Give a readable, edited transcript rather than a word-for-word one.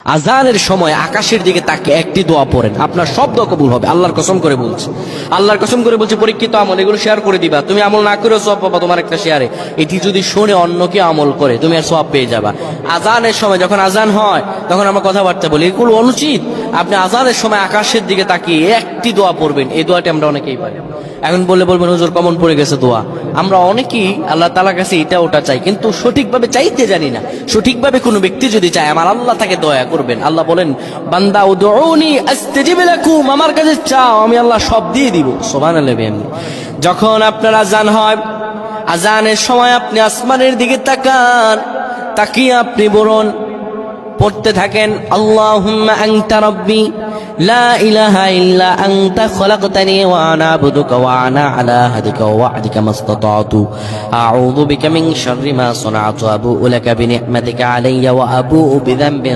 আজানের সময় আকাশের দিকে তাকিয়ে একটি দোয়া পড়েন, আপনার সব দোয়া কবুল হবে। আল্লাহর কসম করে বলছে, আল্লাহর কসম করে বলছে, পরীক্ষিত আমল এগুলো শেয়ার করে দিবা। তুমি আমল না করেও সওয়াব পাবা তোমার একটা শেয়ারে। এটি যদি শুনে অন্য কেউ আমল করে তুমি আর সওয়াব পেয়ে যাবা। আজানের সময় যখন আজান হয় তখন আমরা কথাবার্তা বলি, এগুলো অনুচিত। আপনি আজানের সময় আকাশের দিকে তাকিয়ে একটি দোয়া পড়বেন। এই দোয়াটি আমরা অনেকেই পাই। এখন বলবেন হুজুর কমন পড়ে গেছে দোয়া। আমরা অনেকেই আল্লাহ তাআলার কাছে এটা ওটা চাই, কিন্তু সঠিকভাবে চাইতে জানি না। সঠিকভাবে কোনো ব্যক্তি যদি চায় আমার আল্লাহ তাকে দয়া করবেন। আল্লাহ বলেন, বান্দা উদউনি আস্তাজিব লাকুম, আমার কাছে চাও আমি আল্লাহ সব দিয়ে দিব। সুবহানাল্লাহ। যখন আপনার আজান হয়, আজানের সময় আপনি আসমানের দিকে তাকান, তাকিয়ে আপনি বলুন, পড়তে থাকেন, আল্লাহুম্মা আনতা রাব্বি লা ইলাহা ইল্লা আনতা খলাকতানি ওয়া আনা আবদুকা ওয়া আনা আলা আহদিকা ওয়া ওয়া'দিকা মাসতাতা'তু আউযু বিকা মিন শাররি মা সানা'তু আবু'ু লাকা বিনি'মাতিকা আলাইয়া ওয়া আবু'ু বিযানবি